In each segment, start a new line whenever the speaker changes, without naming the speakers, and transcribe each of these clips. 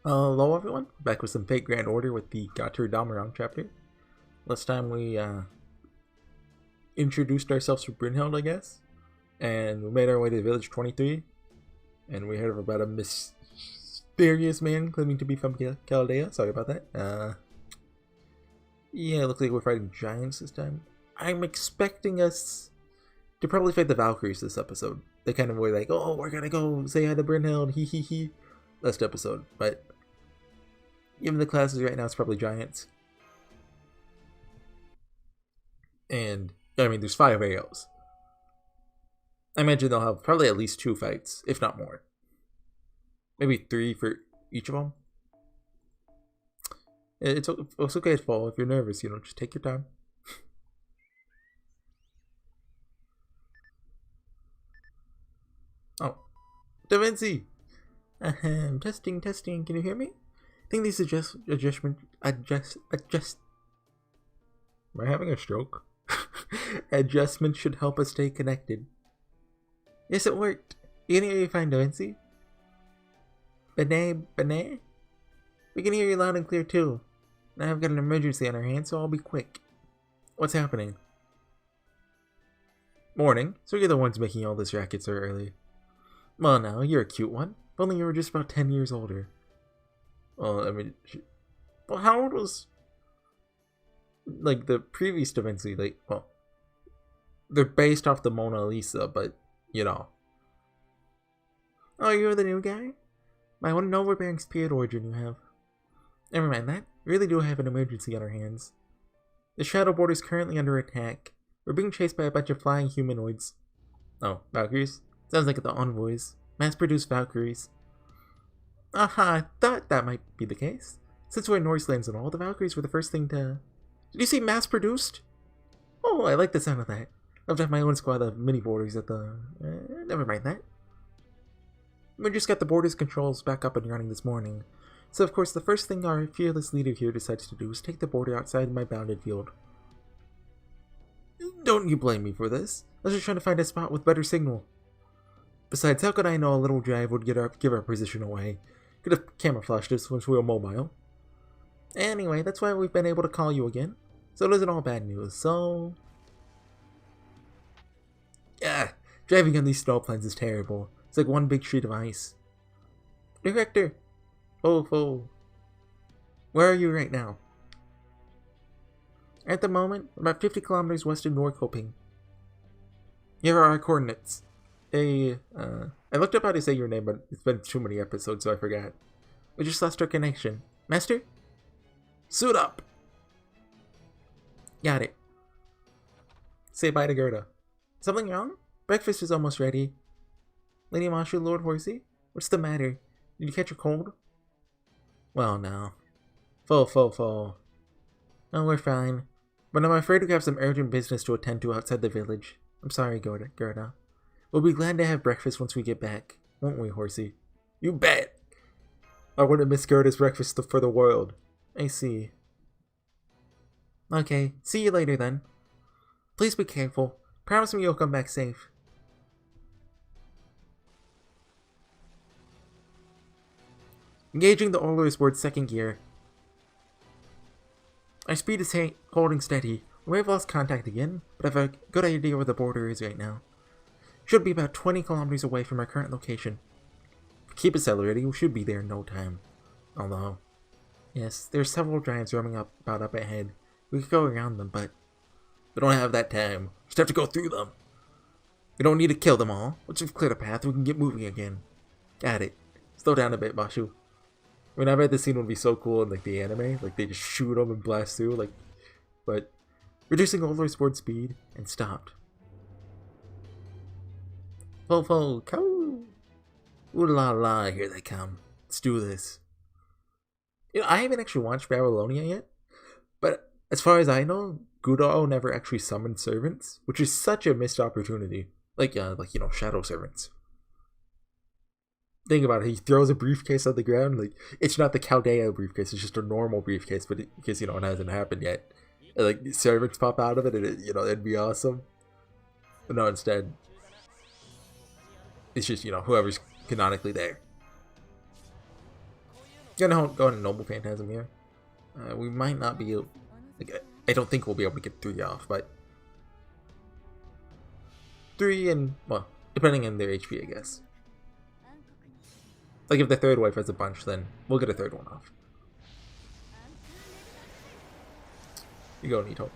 Hello everyone, back with some Fate Grand Order with the Götterdämmerung chapter. Last time we introduced ourselves to Brynhild, I guess, and we made our way to village 23, and we heard about a mysterious man claiming to be from Chaldea. Sorry about that. Yeah, it looks like we're fighting giants this time. I'm expecting us to probably fight the Valkyries this episode. They kind of were like, oh, we're gonna go say hi to Brynhild, hee hee hee, last episode, but given the classes right now, it's probably giants. And, I mean, there's 5 AOs. I imagine they'll have probably at least 2 fights, if not more. Maybe 3 for each of them. It's okay to fall if you're nervous, just take your time. Oh, Da Vinci! Testing, can you hear me? I think these adjust. Am I having a stroke? Adjustments should help us stay connected. Yes, it worked. You can hear you fine, Da Vinci. Benet? We can hear you loud and clear too. Now I've got an emergency on our hands, so I'll be quick. What's happening? Morning. So you're the ones making all this racket so early. Well, now, you're a cute one. If only you were just about 10 years older. Well, I mean, well, how old was, like, the previous Da Vinci? Like, well, they're based off the Mona Lisa, but, Oh, you're the new guy? My one overbearing spirit origin you have. Never mind that. We really do have an emergency on our hands. The Shadow Border is currently under attack. We're being chased by a bunch of flying humanoids. Oh, Valkyries? Sounds like the envoys. Mass-produced Valkyries. Aha, I thought that might be the case. Since we're in Norselands and all, the Valkyries were the first thing to... Did you say mass-produced? Oh, I like the sound of that. Love to have my own squad of mini-borders at the... never mind that. We just got the borders controls back up and running this morning. So of course the first thing our fearless leader here decides to do is take the border outside my bounded field. Don't you blame me for this. I was just trying to find a spot with better signal. Besides, how could I know a little drive would give our position away? Could have camouflaged us once we were mobile. Anyway, that's why we've been able to call you again. So it isn't all bad news, so... Yeah, driving on these snowplains is terrible. It's like one big sheet of ice. Director! Oh. Where are you right now? At the moment, about 50 kilometers west of Norrköping. Here are our coordinates. I looked up how to say your name, but it's been too many episodes, so I forgot. We just lost our connection. Master? Suit up! Got it. Say bye to Gerda. Something wrong? Breakfast is almost ready. Lady Masha, Lord Horsey? What's the matter? Did you catch a cold? Well, no. Full. No, we're fine. But I'm afraid we have some urgent business to attend to outside the village. I'm sorry, Gerda. We'll be glad to have breakfast once we get back. Won't we, Horsey? You bet! I wouldn't miss Gerda's breakfast for the world. I see. Okay, see you later then. Please be careful. Promise me you'll come back safe. Engaging the Oilers board second gear. Our speed is holding steady. We may have lost contact again, but I have a good idea where the border is right now. Should be about 20 kilometers away from our current location. Keep accelerating, we should be there in no time. Although, yes, there are several giants roaming about up ahead. We could go around them, but we don't have that time. Just have to go through them. We don't need to kill them all. Once we've cleared a path, we can get moving again. Got it. Slow down a bit, Bashu. I mean, I bet this scene would be so cool in, like, the anime. Like, they just shoot them and blast through, like... But, reducing Oilers board speed, and stopped. Fo, cow! Ooh la la, here they come. Let's do this. I haven't actually watched Babylonia yet, but as far as I know, Gudao never actually summoned servants, which is such a missed opportunity. Like shadow servants. Think about it, he throws a briefcase on the ground, like, it's not the Chaldea briefcase, it's just a normal briefcase, but because, it hasn't happened yet. And, like, servants pop out of it, and it'd be awesome. But no, instead, it's just, whoever's canonically there. Gonna go on a Noble Phantasm here. We might not be able, like, I don't think we'll be able to get 3 off, but 3 and, well, depending on their HP, I guess. Like, if the third wife has a bunch, then we'll get a third one off. You go, Nito.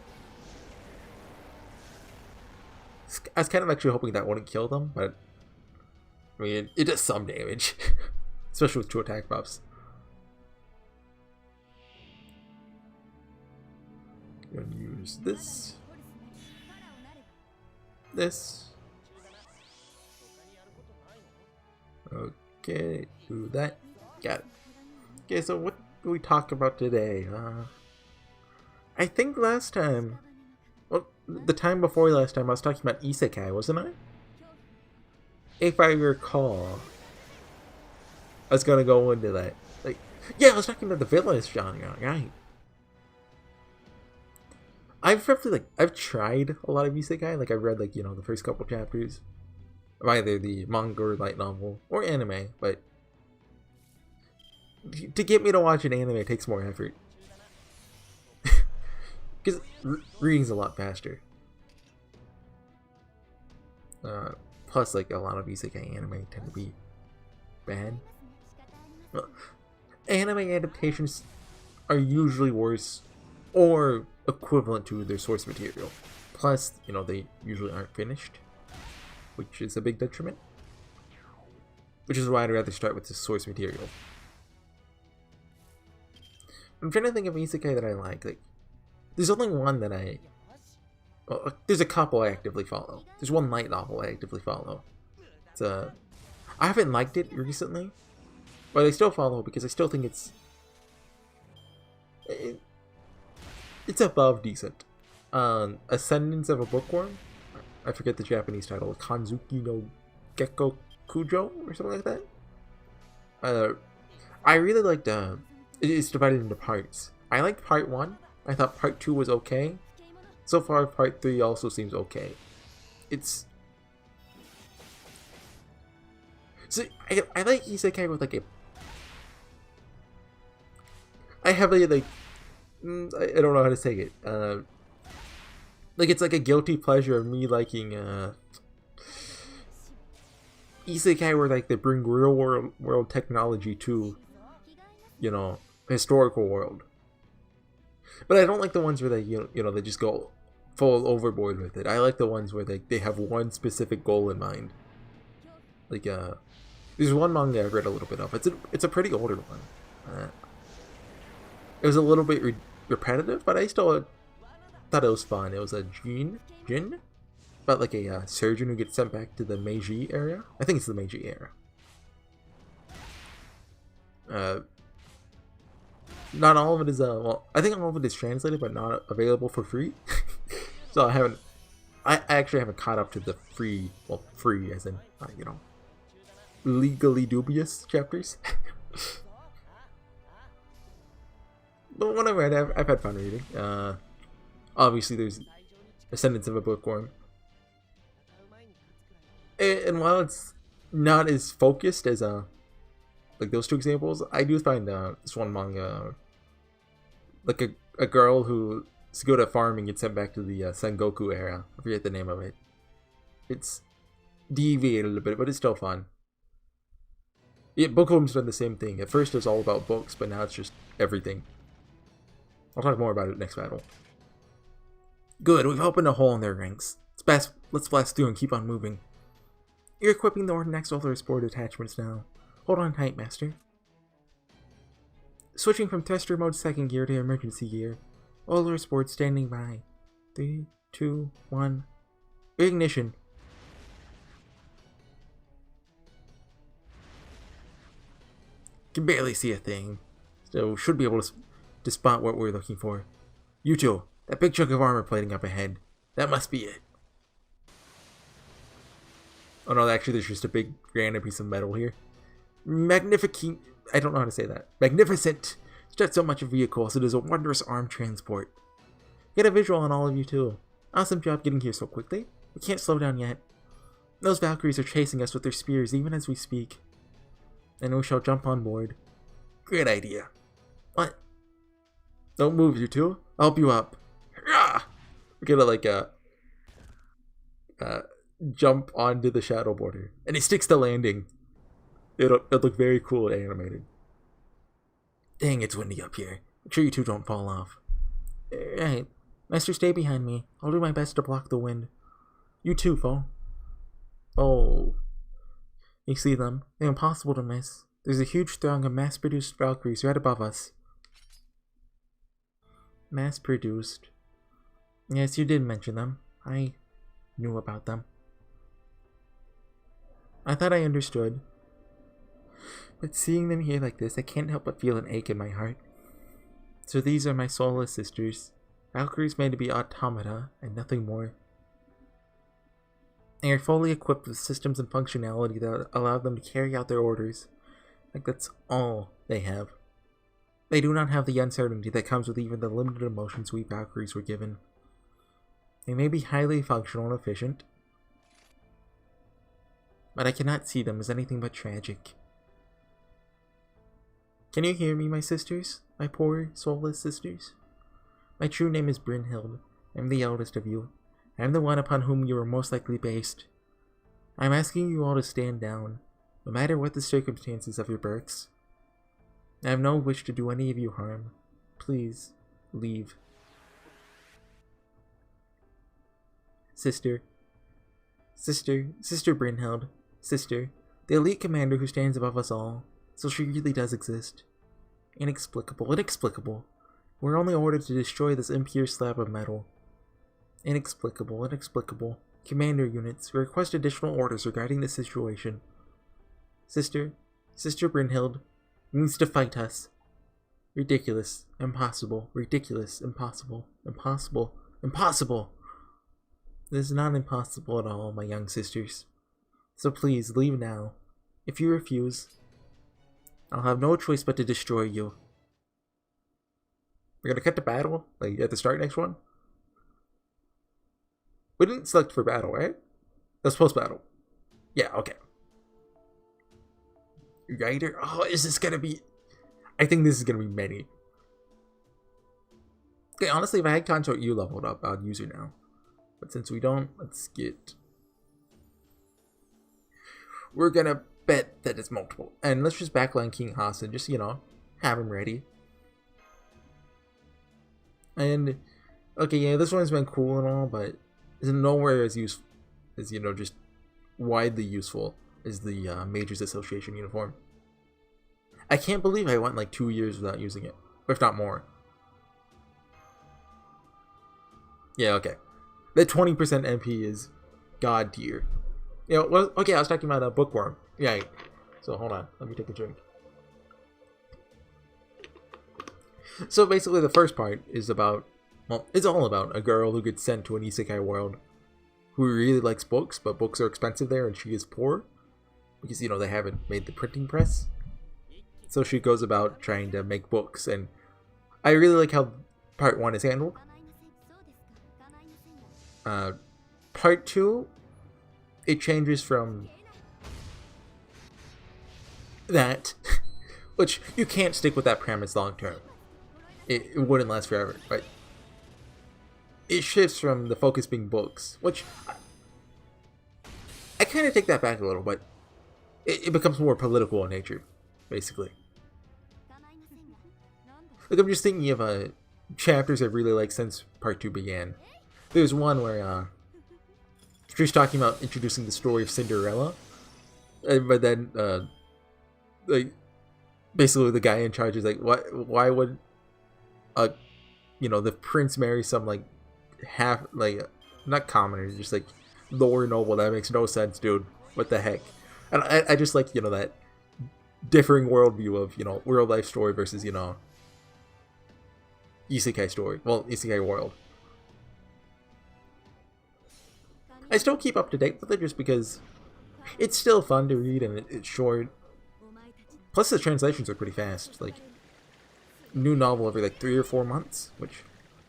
I was kind of actually hoping that wouldn't kill them, but I mean, it does some damage, especially with 2 attack buffs. Gonna use this. This. Okay, do that. Got it. Okay, so what do we talk about today? I think last time, well, the time before last time, I was talking about Isekai, wasn't I? If I recall, I was gonna go into that. Like, yeah, I was talking about the villainous genre, right? I've tried a lot of Isekai. Like, I've read, like, you know, the first couple chapters of either the manga or light novel or anime, but to get me to watch an anime takes more effort. Because reading's a lot faster. Plus, like, a lot of Isekai anime tend to be bad. Well, anime adaptations are usually worse or equivalent to their source material. Plus, you know, they usually aren't finished, which is a big detriment. Which is why I'd rather start with the source material. I'm trying to think of Isekai that I like. Like, there's only one that well, there's a couple I actively follow. There's one light novel I actively follow. It's I haven't liked it recently, but I still follow because I still think it's above decent. Ascendance of a Bookworm? I forget the Japanese title. Kanzuki no Gekko Kujo or something like that. I really liked. It's divided into parts. I liked part 1. I thought part 2 was okay. So far, part 3 also seems okay. It's... So, I like Isekai with, like, I have a, like... I don't know how to say it. Like, it's like a guilty pleasure of me liking, Isekai where, like, they bring real world technology to, you know, historical world. But I don't like the ones where they, you know, they just go full overboard with it. I like the ones where they have one specific goal in mind. Like, there's one manga I've read a little bit of. It's a pretty older one. It was a little bit repetitive, but I still thought it was fun. It was a Jin? About, like, a surgeon who gets sent back to the Meiji area. I think it's the Meiji era. Not all of it is, well, I think all of it is translated, but not available for free. So I actually haven't caught up to the free as in, you know, legally dubious chapters. But when I read, I've had fun reading. Obviously there's Ascendance of a Bookworm. And while it's not as focused as, like those 2 examples, I do find, this one manga, like a girl who's good at farming gets sent back to the Sengoku era. I forget the name of it. It's deviated a little bit, but it's still fun. Yeah, Bookworm's done the same thing. At first it was all about books, but now it's just everything. I'll talk more about it next battle. Good, we've opened a hole in their ranks. Let's blast through and keep on moving. You're equipping the Orton Solar Sport attachments now. Hold on tight, Master. Switching from thruster mode 2nd gear to emergency gear. Solar Sport standing by. 3, 2, 1. Ignition. Can barely see a thing, so should be able to spot what we're looking for. You two, that big chunk of armor plating up ahead. That must be it. Oh no, actually there's just a big random piece of metal here. Magnificent. I don't know how to say that. Magnificent. It's just so much a vehicle, so it is a wondrous armed transport. Get a visual on all of you too. Awesome job getting here so quickly. We can't slow down yet. Those Valkyries are chasing us with their spears even as we speak. And we shall jump on board. Great idea. What? Don't move, you two. I'll help you up. Ah! We're gonna like jump onto the shadow border, and it sticks the landing. It'll look very cool and animated. Dang, it's windy up here. Make sure you two don't fall off. Right. Master, stay behind me. I'll do my best to block the wind. You too, foe. Oh. You see them? They're impossible to miss. There's a huge throng of mass-produced Valkyries right above us. Mass-produced. Yes, you did mention them. I knew about them. I thought I understood. But seeing them here like this, I can't help but feel an ache in my heart. So these are my soulless sisters. Valkyries made to be automata and nothing more. They are fully equipped with systems and functionality that allow them to carry out their orders. Like that's all they have. They do not have the uncertainty that comes with even the limited emotions we Valkyries were given. They may be highly functional and efficient, but I cannot see them as anything but tragic. Can you hear me, my sisters? My poor, soulless sisters? My true name is Brynhild. I am the eldest of you. I am the one upon whom you are most likely based. I am asking you all to stand down, no matter what the circumstances of your births. I have no wish to do any of you harm. Please, leave. Sister Brynhild. Sister, the elite commander who stands above us all. So she really does exist. Inexplicable. We're only ordered to destroy this impure slab of metal. Inexplicable. Commander units, we request additional orders regarding the situation. Sister Brynhild needs to fight us. Ridiculous. Impossible. Impossible. This is not impossible at all, my young sisters. So please, leave now. If you refuse, I'll have no choice but to destroy you. We're gonna cut to battle, like at the start next one. We didn't select for battle, right? That's post-battle. Yeah, okay. Rider? Oh, is this gonna be... I think this is gonna be many. Okay, honestly, if I had cutest-you leveled up, I'd use her now. But since we don't, let's get... We're gonna bet that it's multiple. And let's just backline King Hassan, just, you know, have him ready. And, okay, yeah, this one's been cool and all, but it's nowhere as useful as, you know, just widely useful as the Majors Association uniform. I can't believe I went like 2 years without using it, if not more. Yeah, okay. The 20% MP is god tier. You know, well, okay, I was talking about a bookworm. Yeah, so hold on, let me take a drink. So basically the first part is about, well, it's all about a girl who gets sent to an isekai world who really likes books, but books are expensive there and she is poor because, you know, they haven't made the printing press. So she goes about trying to make books, and I really like how part 1 is handled. Part 2, it changes from that, which you can't stick with that premise long term. It wouldn't last forever, but it shifts from the focus being books, which I kind of take that back a little, but it becomes more political in nature, basically. Like, I'm just thinking of chapters I've really liked since part 2 began. There's one where she's talking about introducing the story of Cinderella, but then like basically the guy in charge is like, why would you know, the prince marry some like half, like, not commoner, just like lower noble? That makes no sense, dude. What the heck? And I just like, you know, that differing worldview of, you know, real life story versus, you know, isekai story. Well, isekai world. I still keep up to date with it just because it's still fun to read and it's short. Plus the translations are pretty fast. Like, new novel every like 3 or 4 months, which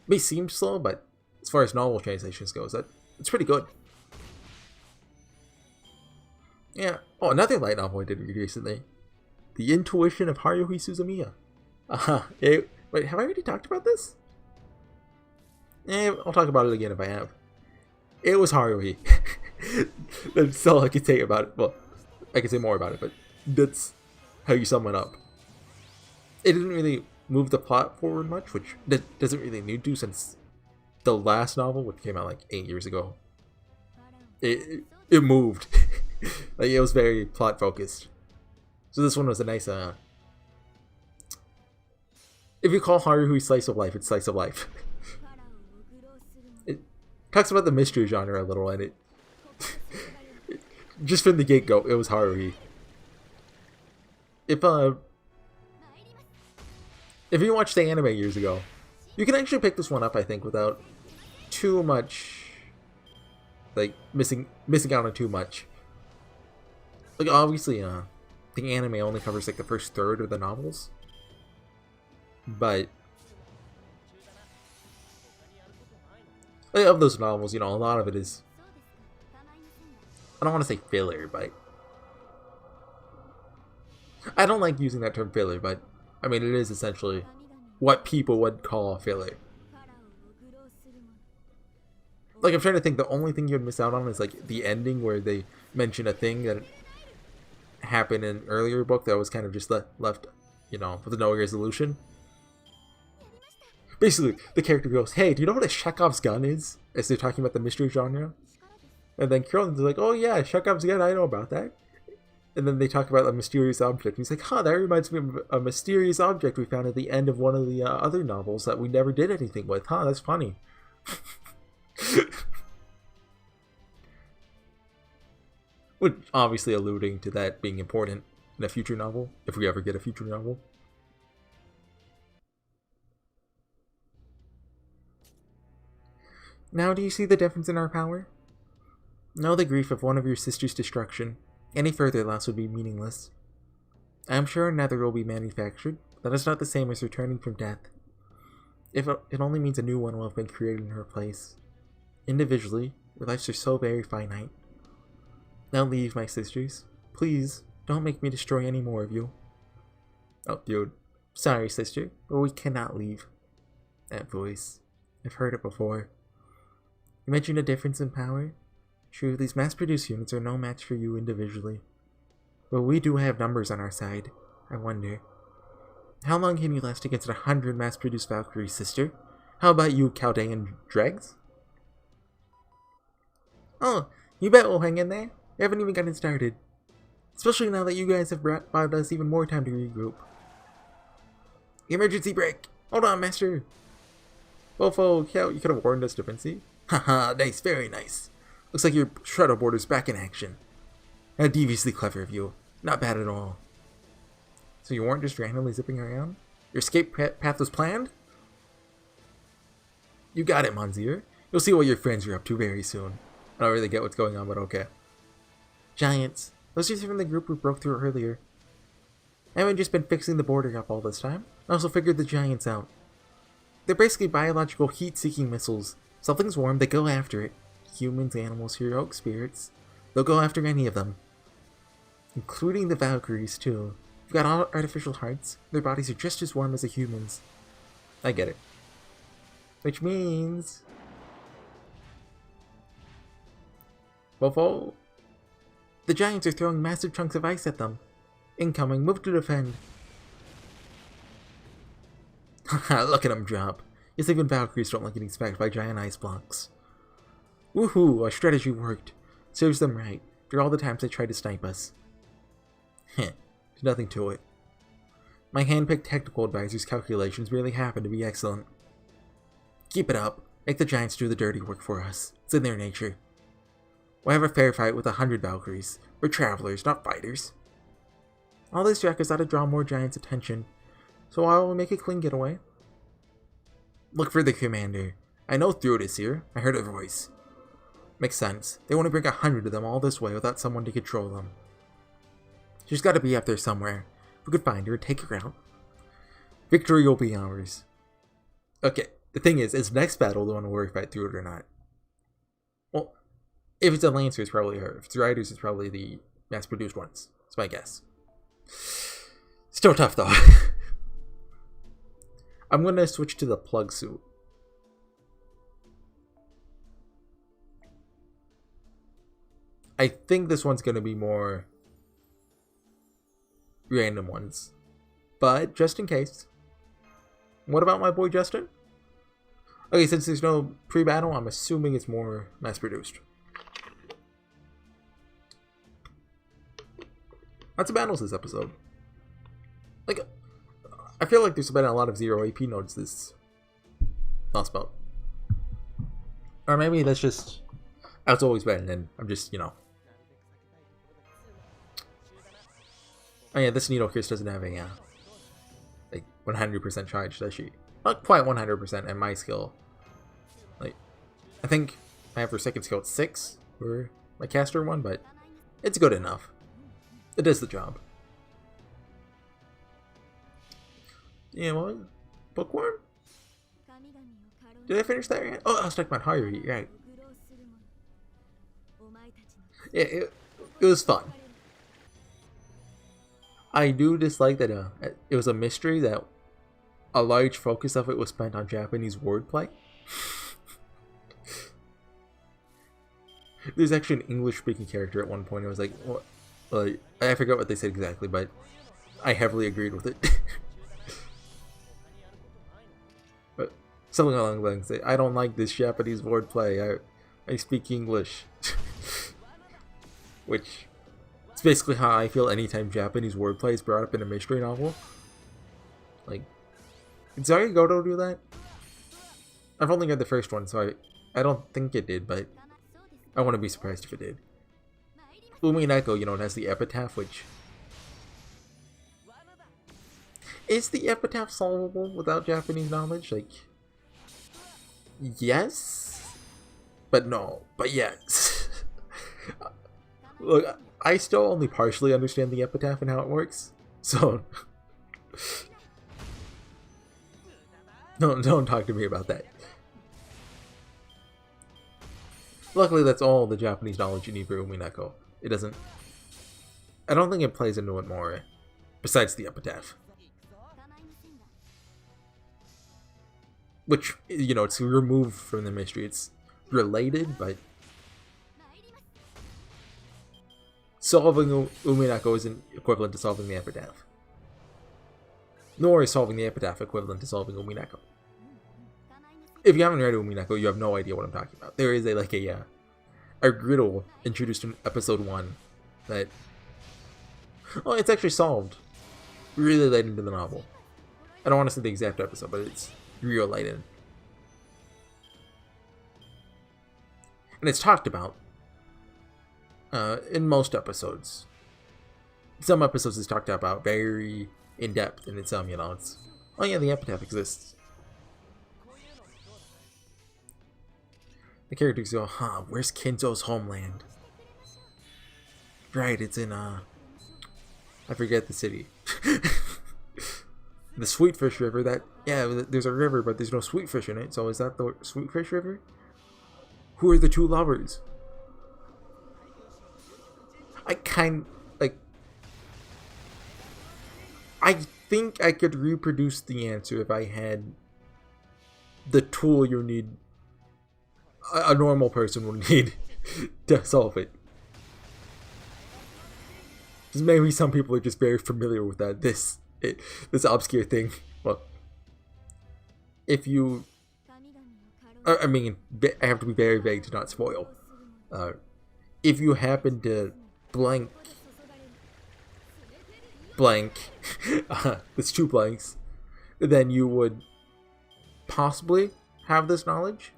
may seem slow, but as far as novel translations goes, it's pretty good. Yeah. Oh, another light novel I did read recently. The intuition of Haruhi Suzumiya. Wait, have I already talked about this? I'll talk about it again if I have. It was Haruhi. That's all I can say about it. Well, I can say more about it, but that's how you sum it up. It didn't really move the plot forward much, which doesn't really need to, since the last novel, which came out like 8 years ago, it moved. Like, it was very plot focused. So this one was a nice if you call Haruhi slice of life, it's slice of life. It talks about the mystery genre a little, and it just from the get-go, it was Haruhi. If you watched the anime years ago, you can actually pick this one up, I think, without too much, like, missing out on too much. Like, obviously, the anime only covers, like, the first third of the novels. But, like, of those novels, you know, a lot of it is, I don't want to say filler, but I don't like using that term filler, but I mean, it is essentially what people would call filler. Like, I'm trying to think, the only thing you'd miss out on is, like, the ending where they mention a thing that happened in an earlier book that was kind of just left, you know, with no resolution. Basically, the character goes, "Hey, do you know what a Chekhov's gun is?" As they're talking about the mystery genre. And then Carolyn's like, "Oh yeah, Chekhov's gun, I know about that." And then they talk about a mysterious object. And he's like, "Huh, that reminds me of a mysterious object we found at the end of one of the other novels that we never did anything with. Huh, that's funny." Which obviously alluding to that being important in a future novel, if we ever get a future novel. Now do you see the difference in our power? Know the grief of one of your sister's destruction. Any further loss would be meaningless. I am sure another will be manufactured. That is not the same as returning from death. If it only means a new one will have been created in her place. Individually, your lives are so very finite. Now leave, my sisters. Please, don't make me destroy any more of you. Oh, dude. Sorry, sister, but we cannot leave. That voice. I've heard it before. You mentioned a difference in power? True, these mass-produced units are no match for you individually. But we do have numbers on our side. I wonder. How long can you last against 100 mass-produced Valkyries, sister? How about you, Chaldean dregs? Oh, you bet we'll hang in there. We haven't even gotten started. Especially now that you guys have brought us even more time to regroup. Emergency brake! Hold on, master! Bofo, you could have warned us, Defensi. Haha, nice, very nice. Looks like your shredder board is back in action. How deviously clever of you. Not bad at all. So you weren't just randomly zipping around? Your escape path was planned? You got it, Monsieur. You'll see what your friends are up to very soon. I don't really get what's going on, but okay. Giants. Those are from the group we broke through earlier. I haven't just been fixing the border up all this time. I also figured the giants out. They're basically biological heat-seeking missiles. Something's warm, they go after it. Humans, animals, heroic spirits. They'll go after any of them. Including the Valkyries, too. They've got all artificial hearts. Their bodies are just as warm as the humans. I get it. Which means... Whoa. The giants are throwing massive chunks of ice at them. Incoming, move to defend. Haha, look at them drop. Yes, even Valkyries don't like getting smacked by giant ice blocks. Woohoo, our strategy worked. Serves them right, after all the times they tried to snipe us. Heh, there's nothing to it. My hand-picked technical advisor's calculations really happen to be excellent. Keep it up. Make the giants do the dirty work for us. It's in their nature. We'll have a fair fight with 100 Valkyries. We're travelers, not fighters. All this jack is out to draw more giants' attention, so I will make a clean getaway. Look for the commander. I know Thrud is here. I heard her voice. Makes sense. They want to bring 100 of them all this way without someone to control them. She's got to be up there somewhere. If we could find her, take her out. Victory will be ours. Okay, the thing is next battle the one where we fight Thrud or not. Well, if it's a Lancer, it's probably her. If it's Riders, it's probably the mass-produced ones. That's my guess. Still tough though. I'm gonna switch to the plug suit. I think this one's gonna be more random ones. But just in case. What about my boy Justin? Okay, since there's no pre-battle, I'm assuming it's more mass-produced. Lots of battles this episode. Like, I feel like there's been a lot of 0 AP nodes this last bout. Or maybe that's just how it's always been, and I'm just, you know. Oh yeah, this Needle Curse doesn't have a, like, 100% charge, does she? Not quite 100%, and my skill. Like, I think I have her second skill at 6 for my caster one, but it's good enough. It does the job. Yeah, what was it? Bookworm? Did I finish that yet? Oh, I was talking about Harvey, right. Yeah, it was fun. I do dislike that it was a mystery that a large focus of it was spent on Japanese wordplay. There's actually an English-speaking character at one point. I was like, what? I forgot what they said exactly, but I heavily agreed with it. But something along the lines, I don't like this Japanese wordplay. I speak English. Which is basically how I feel anytime Japanese wordplay is brought up in a mystery novel. Like, did Zari Goto do that? I've only read the first one, so I don't think it did, but I wouldn't be surprised if it did. Umineko, you know, it has the epitaph, which... Is the epitaph solvable without Japanese knowledge? Like... Yes? But no. But yes. Look, I still only partially understand the epitaph and how it works, so... Don't talk to me about that. Luckily, that's all the Japanese knowledge you need for Umineko. It doesn't... I don't think it plays into it more, besides the epitaph. Which, you know, it's removed from the mystery. It's related, but... Solving Umineko isn't equivalent to solving the epitaph. Nor is solving the epitaph equivalent to solving Umineko. If you haven't read Umineko, you have no idea what I'm talking about. There is a riddle introduced in episode 1 that... Well, it's actually solved really late into the novel. I don't want to say the exact episode, but it's real late in. And it's talked about in most episodes. Some episodes it's talked about very in depth, and it's you know, it's, oh yeah, the epitaph exists. The characters go, huh, where's Kinzo's homeland? Right, it's in I forget the city. The Sweetfish River, that, yeah, there's a river, but there's no Sweetfish in it, so is that the Sweetfish River? Who are the two lovers? I think I could reproduce the answer if I had the tool you need, a normal person would need to solve it. Because maybe some people are just very familiar with that, this obscure thing. Well, if you... I mean, I have to be very vague to not spoil. If you happen to blank, it's 2 blanks, then you would possibly have this knowledge.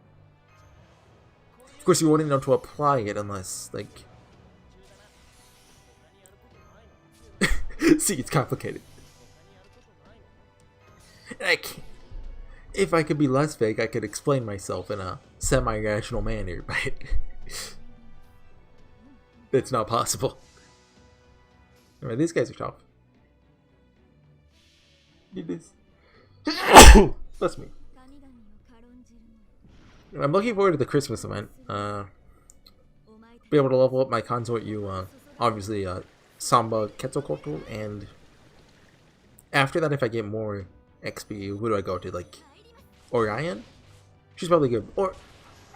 Of course, you wouldn't know to apply it unless, like... See, it's complicated. And if I could be less vague, I could explain myself in a semi-rational manner, but... That's not possible. Alright, these guys are tough. Need this. Bless me. I'm looking forward to the Christmas event. Be able to level up my consort, you, obviously, Samba Quetzalcoatl and after that, if I get more XP, who do I go to? Like, Orion? She's probably good. Or,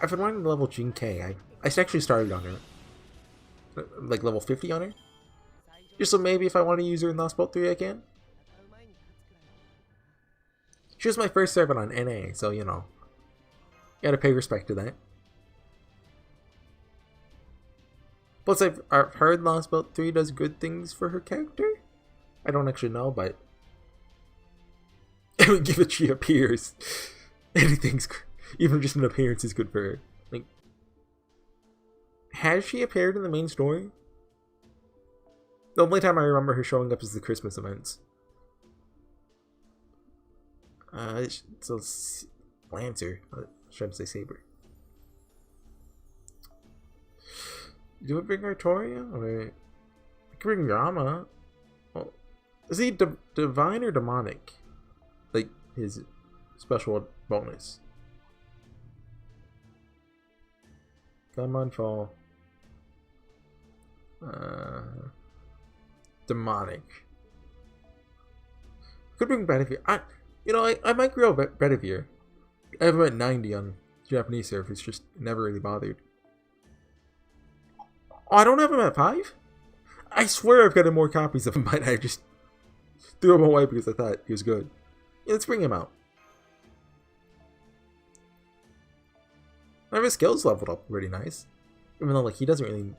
I've been wanting to level Jin K. I actually started on her. Like, level 50 on her. Just so maybe if I want to use her in Lost Boat 3, I can. She was my first servant on NA, so, you know. Gotta pay respect to that. Plus, I've heard Lost Boat 3 does good things for her character. I don't actually know, but... given she appears, anything's... Even just an appearance is good for her. Like... Has she appeared in the main story? The only time I remember her showing up is the Christmas events. So... Lancer. Should I say Saber? Do we bring Artoria? Or... I can bring Rama. Well, is he divine or demonic? Like, his special bonus. Come on, fall. Demonic. Could bring Bedivere. I might grow Bedivere. I have him at 90 on Japanese servers, just never really bothered. Oh, I don't have him at 5? I swear I've got more copies of him, but I just threw him away because I thought he was good. Yeah, let's bring him out. I have his skills leveled up pretty nice. Even though, like, he doesn't really...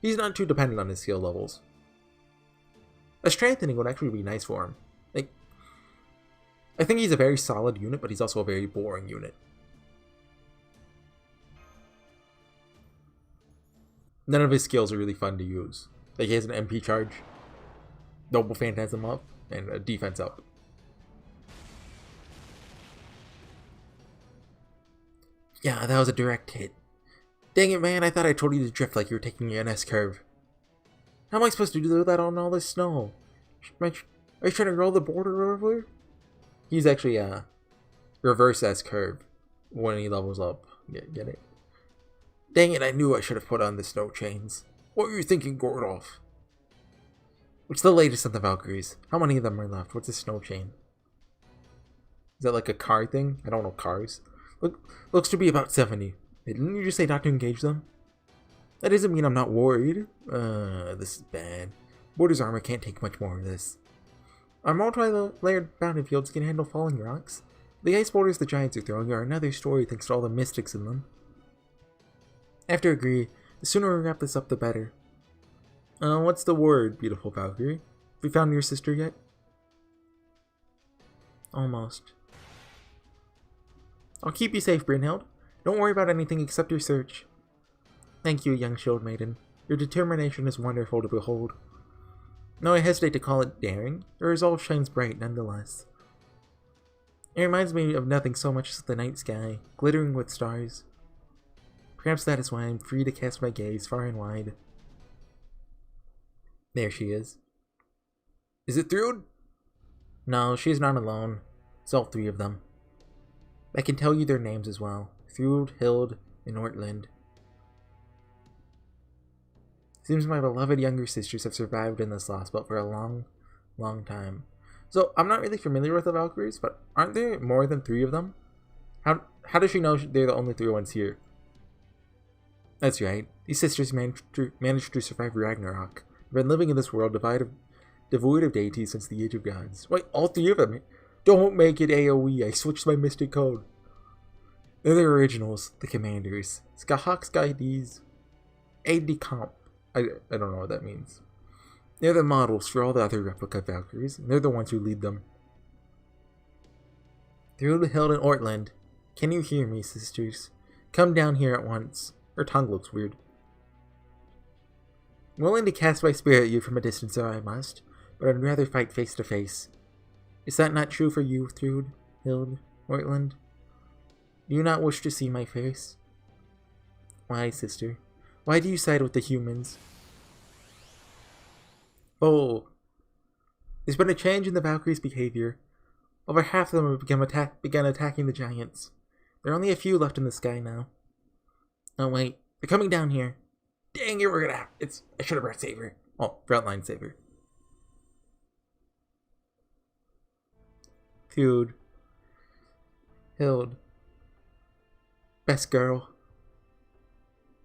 He's not too dependent on his skill levels. A strengthening would actually be nice for him. Like, I think he's a very solid unit, but he's also a very boring unit. None of his skills are really fun to use. Like, he has an MP charge, Noble Phantasm up, and a defense up. Yeah, that was a direct hit. Dang it, man, I thought I told you to drift like you were taking an S-curve. How am I supposed to do that on all this snow? Are you trying to roll the border over? He's actually a reverse S-curve when he levels up. Get it? Dang it, I knew I should have put on the snow chains. What were you thinking, Gordolf? What's the latest on the Valkyries? How many of them are left? What's a snow chain? Is that like a car thing? I don't know cars. Looks to be about 70. Didn't you just say not to engage them? That doesn't mean I'm not worried. This is bad. Border's armor can't take much more of this. Our multi-layered bounty fields can handle falling rocks. The ice borders the giants are throwing are another story thanks to all the mystics in them. I have to agree. The sooner we wrap this up, the better. What's the word, beautiful Valkyrie? Have you found your sister yet? Almost. I'll keep you safe, Brynhild. Don't worry about anything except your search. Thank you, young shield maiden. Your determination is wonderful to behold. Though I hesitate to call it daring, your resolve shines bright nonetheless. It reminds me of nothing so much as the night sky, glittering with stars. Perhaps that is why I'm free to cast my gaze far and wide. There she is. Is it Thrud? No, she's not alone. It's all 3 of them. I can tell you their names as well. Thrud, Hild, and Ortlinde. Seems my beloved younger sisters have survived in this lost boat for a long, long time. So, I'm not really familiar with the Valkyries, but aren't there more than 3 of them? How does she know they're the only 3 ones here? That's right. These sisters managed to survive Ragnarok. They've been living in this world devoid of deities since the Age of Gods. Wait, all 3 of them? Don't make it AoE, I switched my mystic code. They're the originals, the commanders. Scatach-skadi, aide-de-camp. I don't know what that means. They're the models for all the other replica Valkyries, and they're the ones who lead them. Through Hild and Ortlinde, can you hear me, sisters? Come down here at once. Her tongue looks weird. I'm willing to cast my spear at you from a distance if I must, but I'd rather fight face to face. Is that not true for you, Thrud, Hild, Ortlinde? Do you not wish to see my face? Why, sister? Why do you side with the humans? Oh, there's been a change in the Valkyries' behavior. Over half of them have begun attacking the giants. There are only a few left in the sky now. Oh wait, they're coming down here. Dang it, we're gonna have... I should have brought Saber. Oh, Frontline Saber. Dude. Hild. Best girl.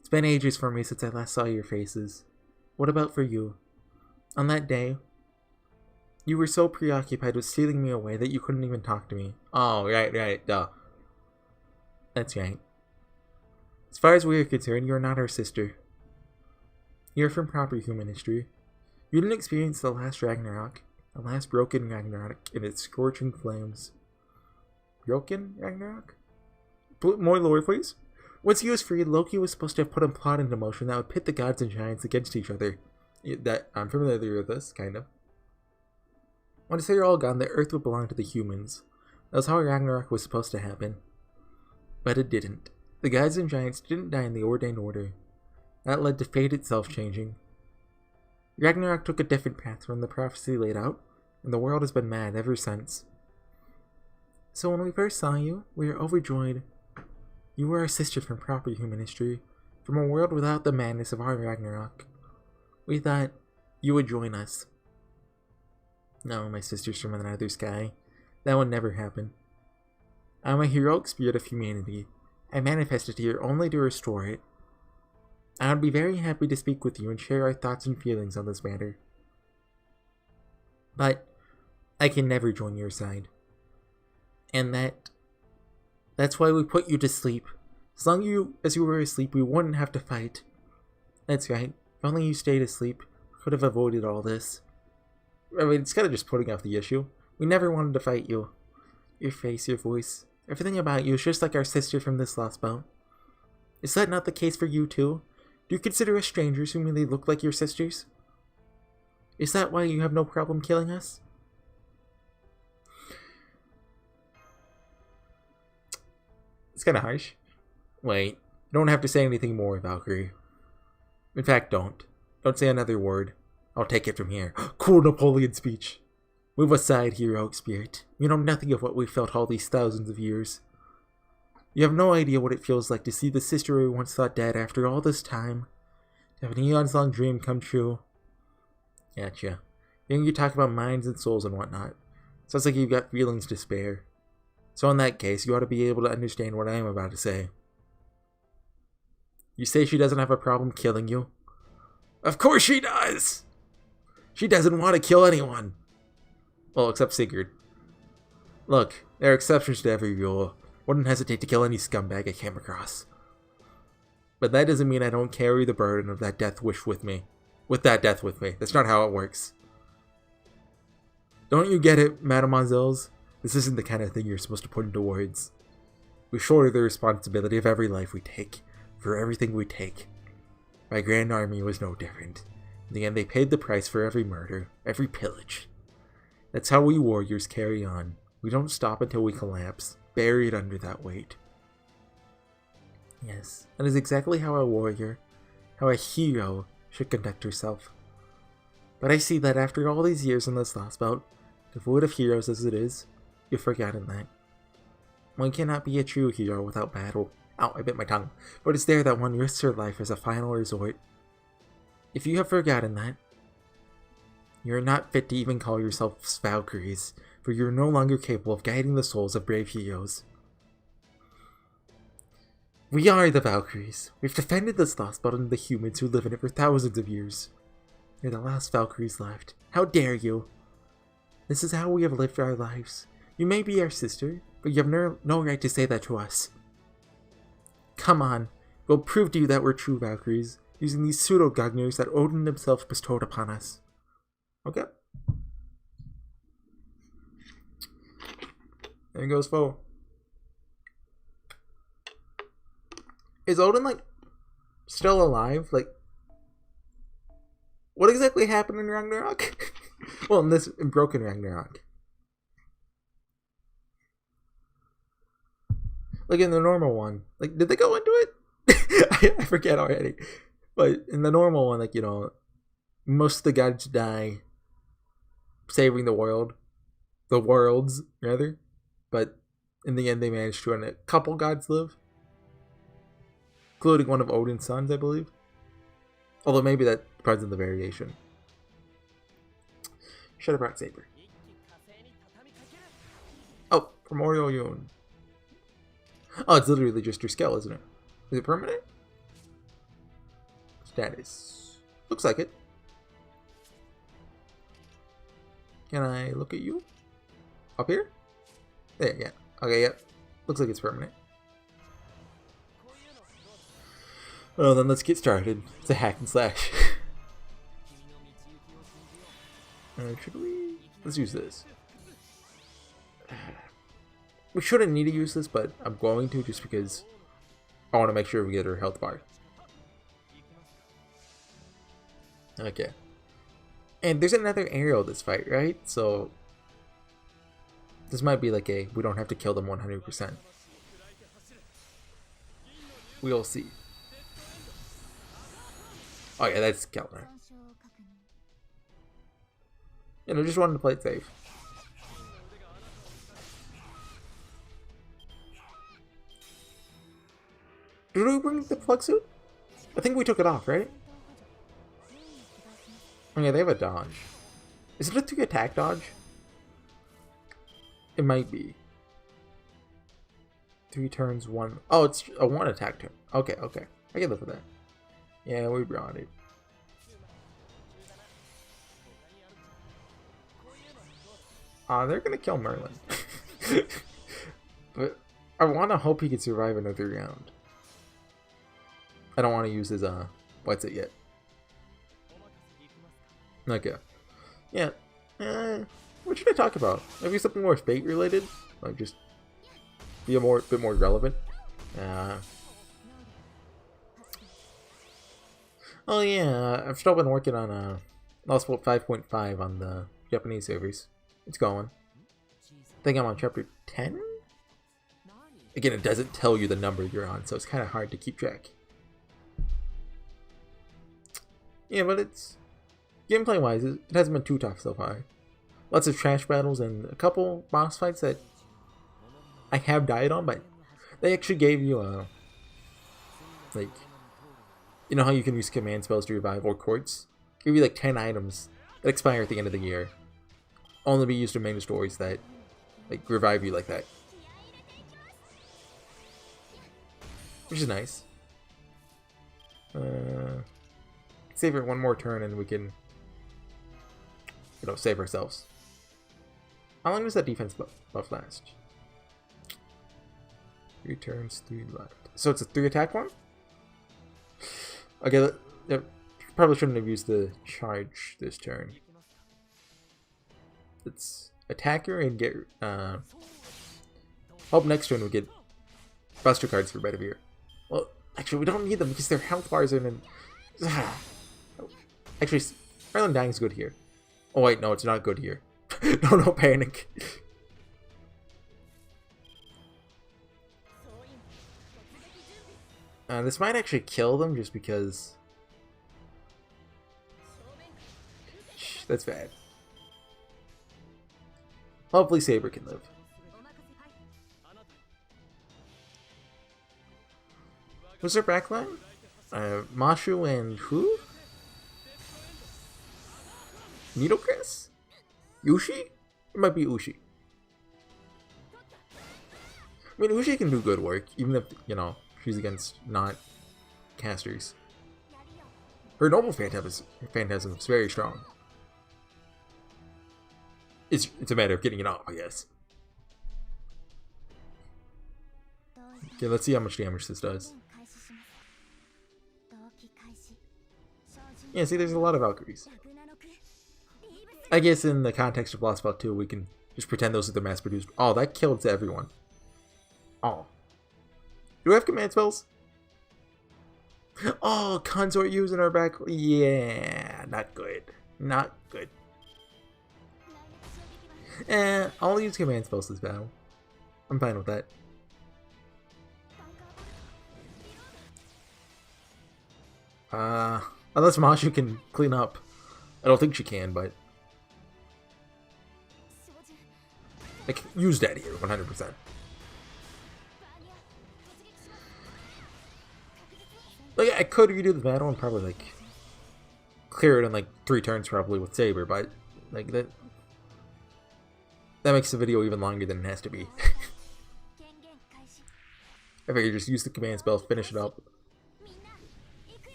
It's been ages for me since I last saw your faces. What about for you? On that day, you were so preoccupied with stealing me away that you couldn't even talk to me. Oh, right, duh. That's right. As far as we are concerned, you are not our sister. You're from proper human history. You didn't experience the last Ragnarok, the last broken Ragnarok in its scorching flames. Broken Ragnarok? More lore, please. Once he was freed, Loki was supposed to have put a plot into motion that would pit the gods and giants against each other. That I'm familiar with this, kind of. Once they were all gone, the earth would belong to the humans. That was how Ragnarok was supposed to happen. But it didn't. The gods and giants didn't die in the ordained order. That led to fate itself changing. Ragnarok took a different path from the prophecy laid out, and the world has been mad ever since. So when we first saw you, we were overjoyed. You were our sister from proper human history, from a world without the madness of our Ragnarok. We thought you would join us. No, my sister's from another sky. That would never happen. I'm a heroic spirit of humanity. I manifested here only to restore it. I would be very happy to speak with you and share our thoughts and feelings on this matter. But I can never join your side. And that's why we put you to sleep. As long as you were asleep, we wouldn't have to fight. That's right. If only you stayed asleep, we could have avoided all this. I mean, it's kind of just putting off the issue. We never wanted to fight you. Your face, your voice, everything about you is just like our sister from this lost boat. Is that not the case for you too? Do you consider us strangers who merely look like your sisters? Is that why you have no problem killing us? It's kind of harsh. Wait, you don't have to say anything more, Valkyrie. In fact, don't. Don't say another word. I'll take it from here. Cool Napoleon speech. Move aside, heroic spirit. You know nothing of what we felt all these thousands of years. You have no idea what it feels like to see the sister we once thought dead after all this time. To have an eons long dream come true. Gotcha. Hearing you talk about minds and souls and whatnot. Sounds like you've got feelings to spare. So in that case, you ought to be able to understand what I am about to say. You say she doesn't have a problem killing you? Of course she does! She doesn't want to kill anyone. Well, except Sigurd. Look, there are exceptions to every rule. Wouldn't hesitate to kill any scumbag I came across. But that doesn't mean I don't carry the burden of that death wish with me. With that death with me. That's not how it works. Don't you get it, mademoiselles? This isn't the kind of thing you're supposed to put into words. We shoulder the responsibility of every life we take, for everything we take. My grand army was no different. In the end, they paid the price for every murder, every pillage. That's how we warriors carry on. We don't stop until we collapse, buried under that weight. Yes, that is exactly how a warrior, how a hero should conduct herself. But I see that after all these years in this lost boat, devoid of heroes as it is, you've forgotten that. One cannot be a true hero without battle. Ow, I bit my tongue. But it's there that one risks her life as a final resort. If you have forgotten that, you are not fit to even call yourselves Valkyries, for you are no longer capable of guiding the souls of brave heroes. We are the Valkyries. We've defended this lost boat and the humans who live in it for thousands of years. You're the last Valkyries left. How dare you? This is how we have lived our lives. You may be our sister, but you have no right to say that to us. Come on, we'll prove to you that we're true Valkyries, using these pseudo-Gugners that Odin himself bestowed upon us. Okay. There goes foe. Is Odin, like, still alive? Like, what exactly happened in Ragnarok? Well, in Broken Ragnarok. Like, in the normal one. Like, did they go into it? I forget already. But in the normal one, like, you know, most of the gods die saving the world. The worlds, rather. But in the end, they managed to, and a couple gods live. Including one of Odin's sons, I believe. Although maybe that depends on the variation. Should have brought Saber. Primordial Yun. Oh, it's literally just your skill, isn't it? Is it permanent? Status. Looks like it. Can I look at you? Up here? There, yeah. Okay, yeah. Looks like it's permanent. Well, then let's get started. It's a hack and slash. Should we? Let's use this. We shouldn't need to use this, but I'm going to just because I want to make sure we get our health bar. Okay. And there's another arrow this fight, right? So this might be like we don't have to kill them 100%. We'll see. Oh yeah, that's Kellner. You know, just wanted to play it safe. Did we bring the plug suit? I think we took it off, right? Oh yeah, they have a dodge. Is it a 3 attack dodge? It might be. 3 turns, 1. Oh, it's a 1 attack turn. Okay, okay. I can live with that. Yeah, we brought it. They're gonna kill Merlin. But I wanna hope he can survive another round. I don't want to use his, what's it yet? Okay. Yeah. What should I talk about? Maybe something more fate related? Like just be a bit more relevant? Oh yeah, I've still been working on, Lost World 5.5 on the Japanese servers. It's going. I think I'm on chapter 10? Again, it doesn't tell you the number you're on, so it's kind of hard to keep track. Yeah, but it's... gameplay-wise, it hasn't been too tough so far. Lots of trash battles and a couple boss fights that I have died on, but they actually gave you a... like... you know how you can use command spells to revive or quartz? Give you like 10 items that expire at the end of the year. Only be used in main stories that like revive you like that. Which is nice. Save it one more turn and we can, you know, save ourselves. How long does that defense buff last? 3 turns, 3 left. So it's a 3 attack one? Okay, probably shouldn't have used the charge this turn. Let's attack her and get, hope next turn we get Buster cards for Bedivere. Well, actually we don't need them because their health bars are in... Actually, Merlin dying is good here. Oh wait, no, it's not good here. No panic. This might actually kill them just because... that's bad. Hopefully Saber can live. What's their backline? Mashu and who? Needlecrest? Ushi? It might be Ushi. I mean, Ushi can do good work, even if, you know, she's against not casters. Her noble phantasm is very strong. It's a matter of getting it off, I guess. Okay, let's see how much damage this does. Yeah, see, there's a lot of Valkyries. I guess in the context of Lost Spell 2, we can just pretend those are the mass-produced. Oh, that killed everyone. Oh. Do we have command spells? Oh, consort using our back. Yeah, not good. Not good. I'll use command spells this battle. I'm fine with that. Unless Mashu can clean up. I don't think she can, but... like, use that here, 100%. Like, I could redo the battle and probably, like, clear it in, like, 3 turns probably with Saber, but, like, that That makes the video even longer than it has to be. I figure just use the command spell, finish it up.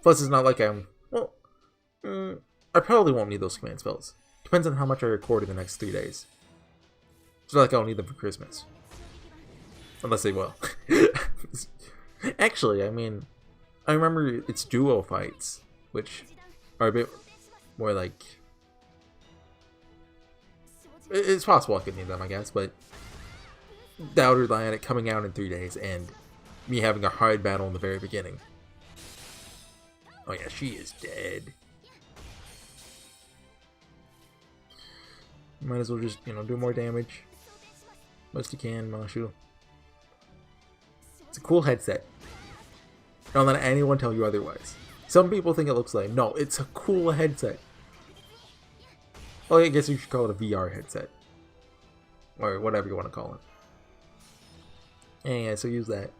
Plus, it's not like I'm... Well, I probably won't need those command spells. Depends on how much I record in the next 3 days. It's not like I'll need them for Christmas. Unless they will. Actually, I mean... I remember it's duo fights, which are a bit more like... It's possible I could need them, I guess, but... The Outer Atlantic coming out in 3 days, and me having a hard battle in the very beginning. Oh yeah, she is dead. Might as well just, you know, do more damage. Most you can, Mashu. It's a cool headset. Don't let anyone tell you otherwise. Some people think it looks lame. No, it's a cool headset. Well, I guess you should call it a VR headset. Or whatever you want to call it. Yeah, so use that.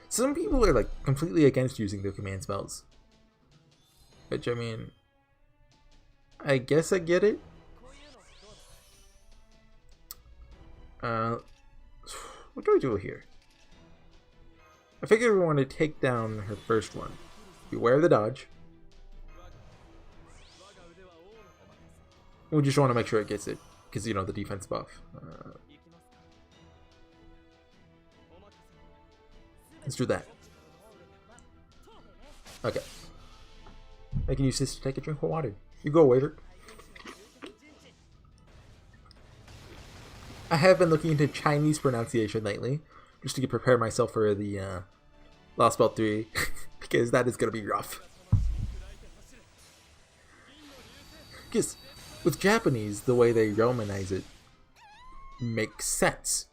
Some people are like completely against using their command spells. Which, I mean, I guess I get it. What do we do here? I figured we want to take down her first one. Beware the dodge. We just want to make sure it gets it, because, you know, the defense buff. Let's do that. Okay. I can use this to take a drink of water. You go, waiter. I have been looking into Chinese pronunciation lately, just to prepare myself for the Lost Belt 3, because that is going to be rough. Because with Japanese, the way they Romanize it makes sense.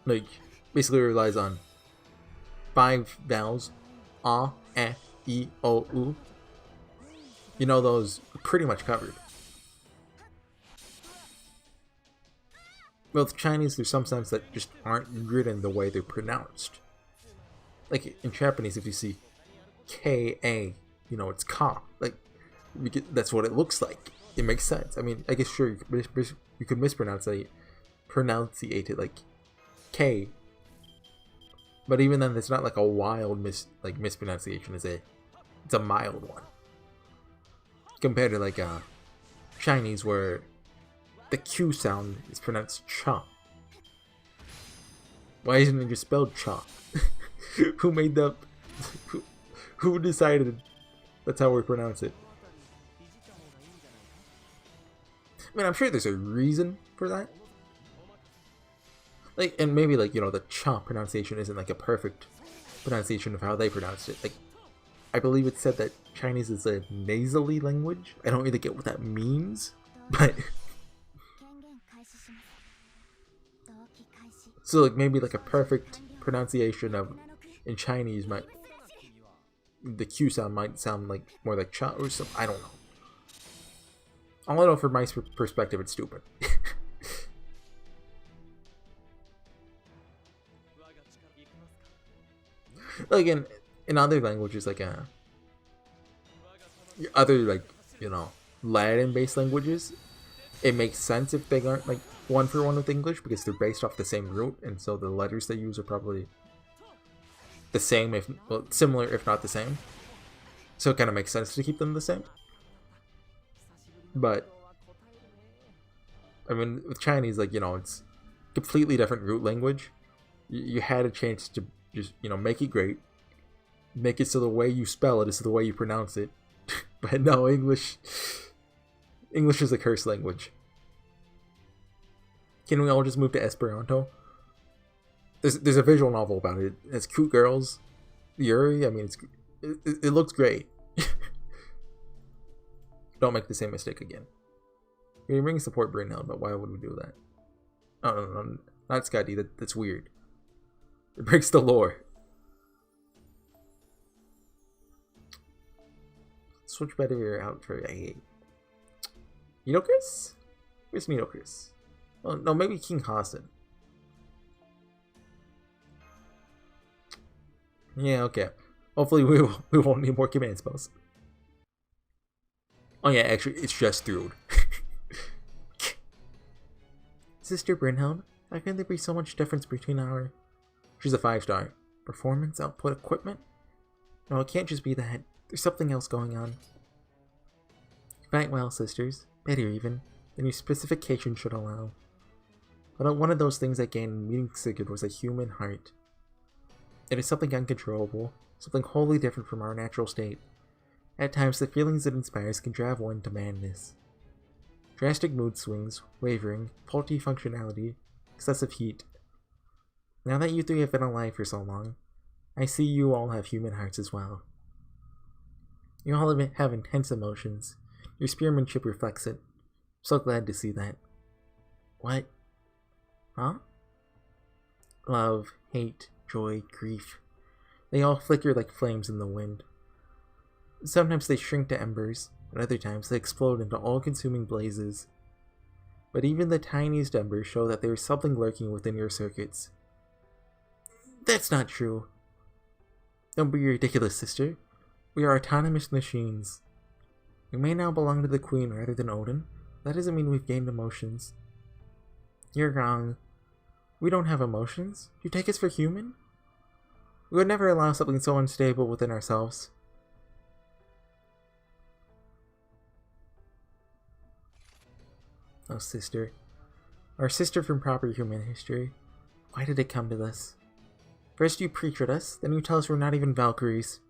Like, basically relies on 5 vowels, a, e, o, u. You know, those pretty much covered. Well, with Chinese, there's some sounds that just aren't written the way they're pronounced. Like in Japanese, if you see K-A, you know, it's ka. Like, that's what it looks like. It makes sense. I mean, I guess sure, you could mispronunciate it like K. But even then, it's not like a wild mispronunciation. It's a mild one. Compared to like Chinese, where the Q sound is pronounced cha. Why isn't it just spelled cha? Who made that? Who decided that's how we pronounce it? I mean, I'm sure there's a reason for that. Like, and maybe like, you know, the cha pronunciation isn't like a perfect pronunciation of how they pronounced it. Like, I believe it said that Chinese is a nasally language. I don't really get what that means, but so like maybe like a perfect pronunciation of in Chinese might the Q sound might sound like more like cha or something. I don't know. All I know from my perspective, it's stupid. Like in other languages, like other like, you know, Latin-based languages, it makes sense if they aren't like one for one with English, because they're based off the same root, and so the letters they use are probably the same, if well, similar if not the same. So it kind of makes sense to keep them the same. But I mean, with Chinese, like, you know, it's completely different root language. You had a chance to just, you know, make it great, make it so the way you spell it is the way you pronounce it. But no, English is a cursed language. Can we all just move to Esperanto? There's a visual novel about it. It's cute girls. Yuri, I mean, it looks great. Don't make the same mistake again. You're bringing support brain now, but why would we do that? Oh, no, not Skadi. That's weird. It breaks the lore. Switch better out for a Nidocris? Where's Nidocris? Oh no, maybe King Hassan. Yeah, okay. Hopefully we won't need more command spells. Oh yeah, actually, it's just Thrud. Sister Brynhild, how can there be so much difference between our... She's a 5-star. Performance, output, equipment? No, it can't just be that. There's something else going on. Quite well, sisters. Better even than your specification should allow. But one of those things I gained in meeting Sigurd was a human heart. It is something uncontrollable, something wholly different from our natural state. At times, the feelings it inspires can drive one to madness. Drastic mood swings, wavering, faulty functionality, excessive heat. Now that you three have been alive for so long, I see you all have human hearts as well. You all have intense emotions. Your spearmanship reflects it. I'm so glad to see that. What? Huh? Love, hate, joy, grief. They all flicker like flames in the wind. Sometimes they shrink to embers, and other times they explode into all-consuming blazes. But even the tiniest embers show that there is something lurking within your circuits. That's not true. Don't be ridiculous, sister. We are autonomous machines. We may now belong to the Queen rather than Odin. That doesn't mean we've gained emotions. You're wrong. We don't have emotions. You take us for human? We would never allow something so unstable within ourselves. Oh, sister. Our sister from proper human history. Why did it come to this? First you preach at us, then you tell us we're not even Valkyries.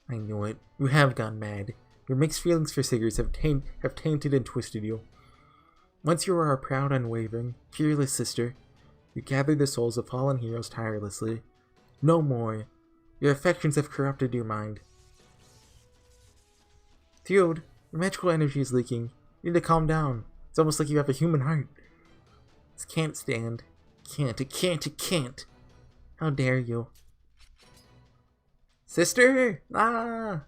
I knew it. You have gone mad. Your mixed feelings for Sigurd have tainted and twisted you. Once you were our proud, unwavering, fearless sister, you gathered the souls of fallen heroes tirelessly. No more. Your affections have corrupted your mind. Theod, your magical energy is leaking. You need to calm down. It's almost like you have a human heart. This can't stand. It can't. How dare you? Sister! Ah!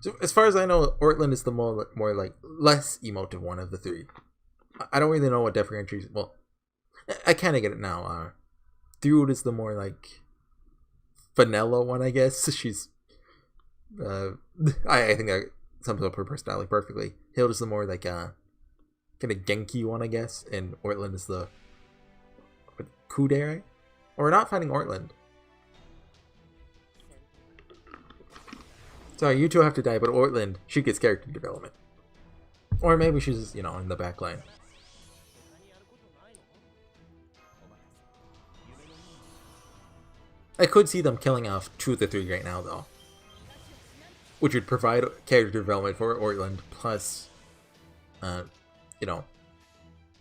So, as far as I know, Ortlinde is the more like, less emotive one of the three. I don't really know what differentiates... Well, I kind of get it now. Theod is the more, like, vanilla one, I guess. She's... I think that sums up her personality perfectly. Hild is the more, like, kind of Genki one, I guess. And Ortlinde is the... Kudere? Or we're not finding Ortlinde. Sorry, you two have to die, but Ortlinde, she gets character development. Or maybe she's, you know, in the back line. I could see them killing off 2 of the 3 right now, though. Which would provide character development for Ortlinde, plus, you know,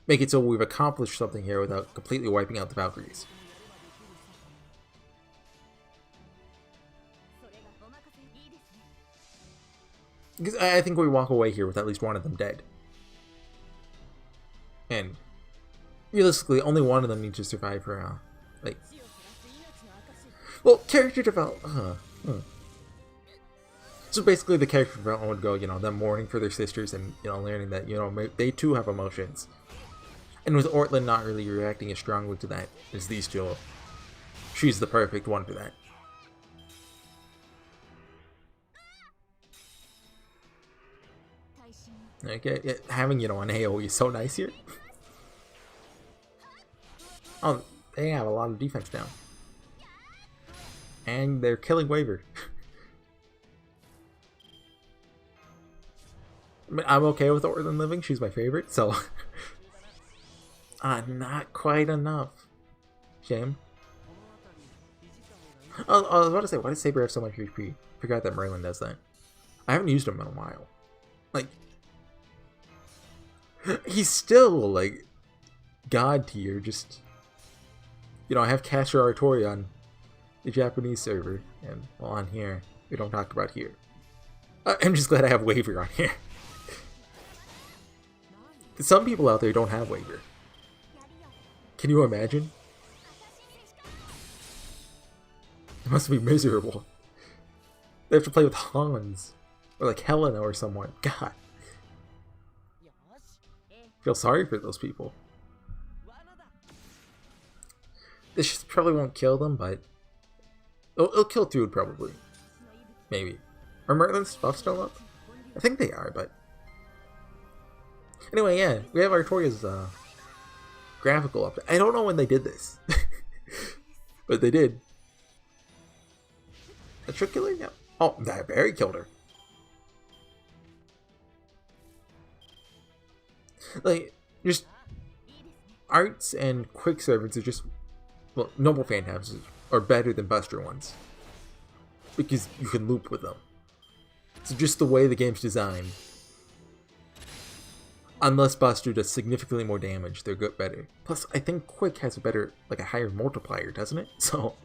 make it so we've accomplished something here without completely wiping out the Valkyries. Because I think we walk away here with at least one of them dead. And realistically, only one of them needs to survive for, like... Well, character development... So basically the character development would go, you know, them mourning for their sisters and, you know, learning that, you know, they too have emotions. And with Ortlinde not really reacting as strongly to that as these two, she's the perfect one for that. Okay, yeah, having, you know, an AoE is so nice here. Oh, they have a lot of defense now. And they're killing Waver. I mean, I'm okay with Ortlinde living, she's my favorite, so... not quite enough. Shame. Oh, I was about to say, why does Saber have so much HP? Forgot that Merlin does that. I haven't used him in a while. Like... He's still, like, god tier, just... You know, I have Caster Artori on the Japanese server, and, well, on here. We don't talk about here. I'm just glad I have Waver on here. Some people out there don't have Waver. Can you imagine? It must be miserable. They have to play with Hans. Or like Helena or someone. God. Feel sorry for those people. This probably won't kill them, but it'll kill Theod probably. Maybe. Are Merlin's buffs still up? I think they are, but Anyway, yeah, we have Artoria's graphical up. I don't know when they did this, but they did. A trick killer? Yeah. Oh, that Barry killed her. Like, just arts and quick servants are just, well, noble phantoms are better than buster ones because you can loop with them. It's just the way the game's designed. Unless buster does significantly more damage, they're good better. Plus, I think quick has a better, like a higher multiplier, doesn't it? So,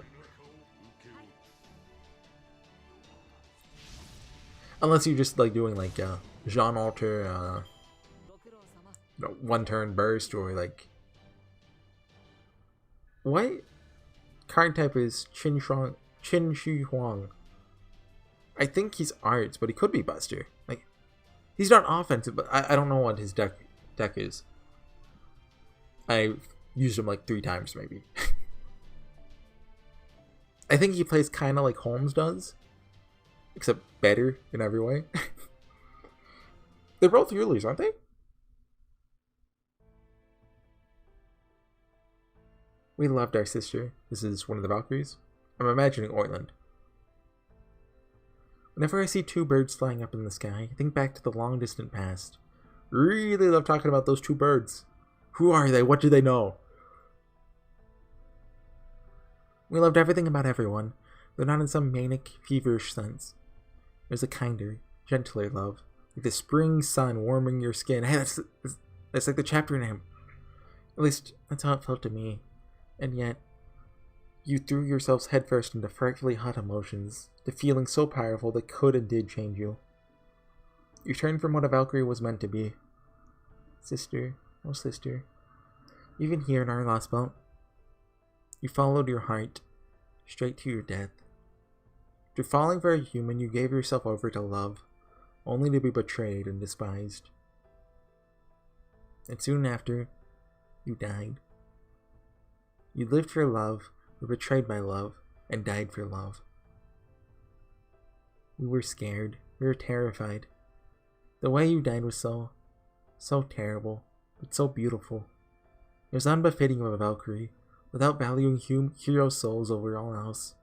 unless you're just like doing like Jean Alter, one turn burst, or like what card type is Qin Shi Huang? I think he's arts, but he could be buster. Like, he's not offensive, but I don't know what his deck is. I've used him like 3 times maybe. I think he plays kind of like Holmes does, except better in every way. They're both Yulis, aren't they? We loved our sister. This is one of the Valkyries. I'm imagining Ortlinde. Whenever I see 2 birds flying up in the sky, I think back to the long distant past. Really love talking about those 2 birds. Who are they? What do they know? We loved everything about everyone, though not in some manic, feverish sense. There's a kinder, gentler love, like the spring sun warming your skin. Hey, that's like the chapter name. At least, that's how it felt to me. And yet, you threw yourselves headfirst into frightfully hot emotions, the feeling so powerful that could and did change you. You turned from what a Valkyrie was meant to be. Sister, oh sister, even here in our lost belt, you followed your heart, straight to your death. Through falling for a human, you gave yourself over to love, only to be betrayed and despised. And soon after, you died. You lived for love, were betrayed by love, and died for love. We were scared. We were terrified. The way you died was so terrible, but so beautiful. It was unbefitting of a Valkyrie, without valuing hero souls over all else.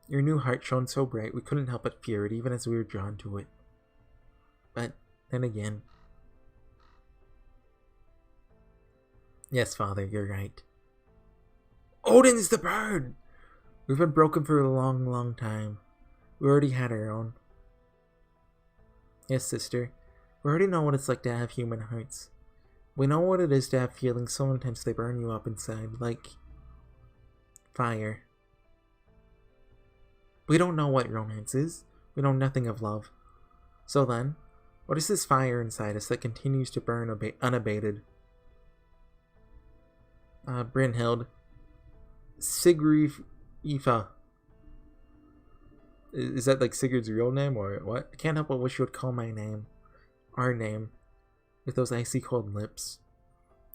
Your new heart shone so bright we couldn't help but fear it, even as we were drawn to it. But then again... Yes, Father, you're right. Odin's the bird! We've been broken for a long, long time. We already had our own. Yes, sister. We already know what it's like to have human hearts. We know what it is to have feelings so intense they burn you up inside, like fire. We don't know what romance is. We know nothing of love. So then, what is this fire inside us that continues to burn unabated? Brynhild. Sigrid Aoife. Is that like Sigurd's real name or what? I can't help but wish you would call my name, our name, with those icy cold lips.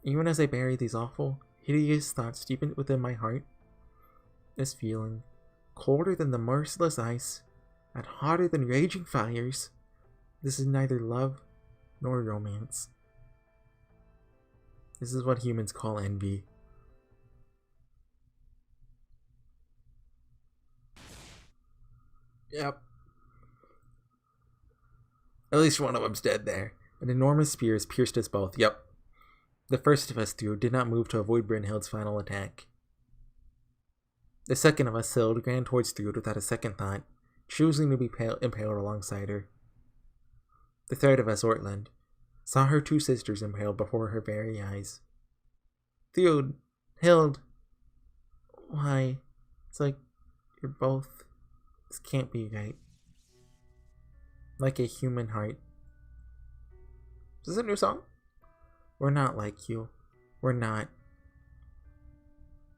Even as I bury these awful, hideous thoughts deep within my heart, this feeling, colder than the merciless ice, and hotter than raging fires, this is neither love nor romance. This is what humans call envy. Yep. At least one of them's dead there. An enormous spear has pierced us both. Yep. The first of us threw did not move to avoid Brynhild's final attack. The second of us Hild ran towards Thrud without a second thought, choosing to be impaled alongside her. The third of us, Ortlinde, saw her 2 sisters impaled before her very eyes. Thrud, Hild, why? It's like you're both... This can't be right. Like a human heart. Is this a new song? We're not like you. We're not.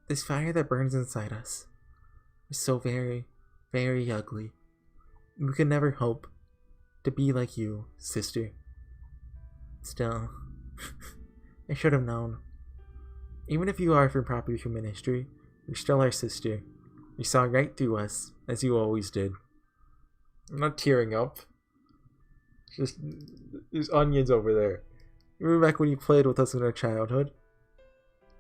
This fire that burns inside us is so very, very ugly. We could never hope to be like you, sister. Still, I should have known. Even if you are from proper human history, you're still our sister. You saw right through us, as you always did. I'm not tearing up. Just, there's onions over there. Remember back when you played with us in our childhood?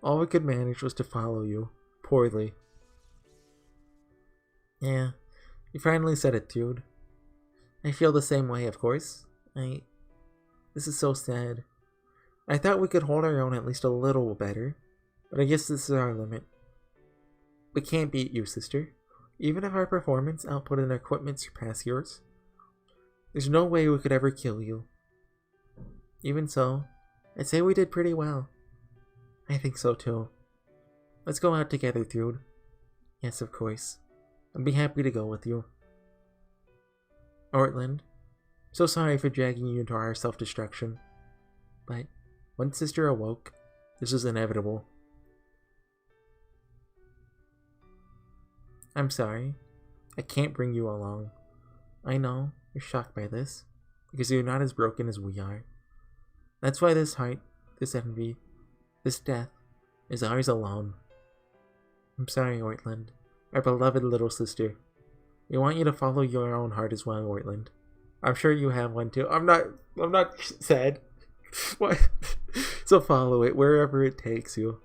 All we could manage was to follow you. Poorly. Yeah, you finally said it, dude. I feel the same way, of course. This is so sad. I thought we could hold our own at least a little better, but I guess this is our limit. We can't beat you, sister. Even if our performance, output, and equipment surpass yours, there's no way we could ever kill you. Even so, I'd say we did pretty well. I think so too. Let's go out together, dude. Yes, of course. I'd be happy to go with you. Ortlinde, so sorry for dragging you into our self-destruction, but when sister awoke, this was inevitable. I'm sorry. I can't bring you along. I know you're shocked by this, because you're not as broken as we are. That's why this heart, this envy, this death, is ours alone. I'm sorry, Ortlinde, our beloved little sister. We want you to follow your own heart as well, Ortlinde. I'm sure you have one too. I'm not sad. What? So follow it wherever it takes you.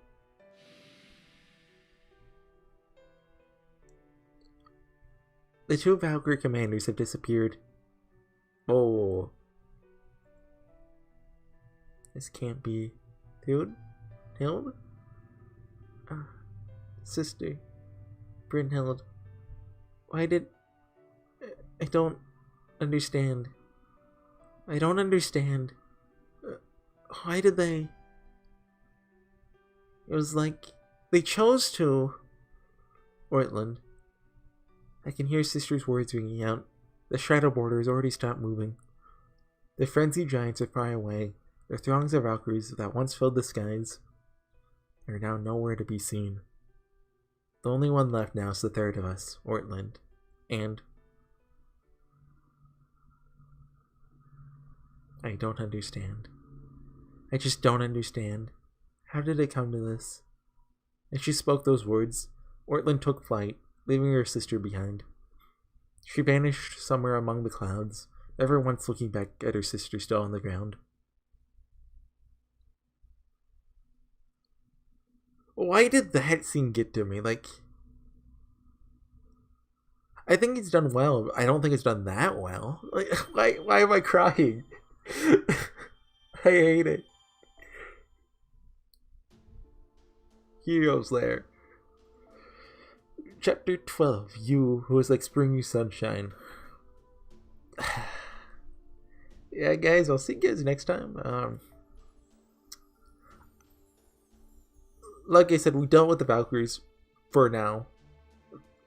The two Valkyrie commanders have disappeared. Oh. This can't be. Dude? Hild? Sister. Brynhild. Why did... I don't understand. I don't understand. Why did they... It was like... They chose to... Ortlinde. I can hear sister's words ringing out. The shadow border has already stopped moving. The frenzied giants are far away. Their throngs of Valkyries that once filled the skies are now nowhere to be seen. The only one left now is the third of us, Ortlinde. And... I don't understand. I just don't understand. How did it come to this? As she spoke those words, Ortlinde took flight, leaving her sister behind. She vanished somewhere among the clouds, never once looking back at her sister still on the ground. Why did that scene get to me? Like, I think it's done well. I don't think it's done that well. Like, why am I crying? I hate it. Heroes Lair. Chapter 12. You who is like spring sunshine. Yeah, guys, I'll see you guys next time. Like I said, we dealt with the Valkyries for now.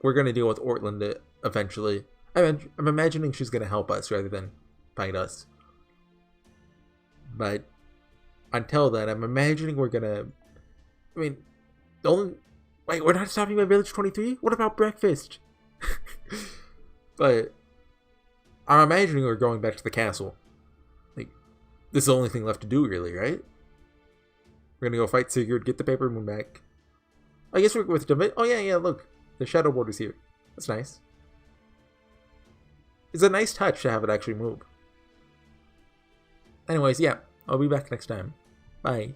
We're gonna deal with Ortlinde eventually. I'm imagining she's gonna help us rather than fight us. But until then, I'm imagining we're gonna... I mean, the only... Wait, we're not stopping by Village 23? What about breakfast? But I'm imagining we're going back to the castle. Like, this is the only thing left to do, really, right? We're gonna go fight Sigurd, get the Paper Moon back. I guess we're with David. Oh, yeah, look. The Shadow Border's here. That's nice. It's a nice touch to have it actually move. Anyways, yeah. I'll be back next time. Bye.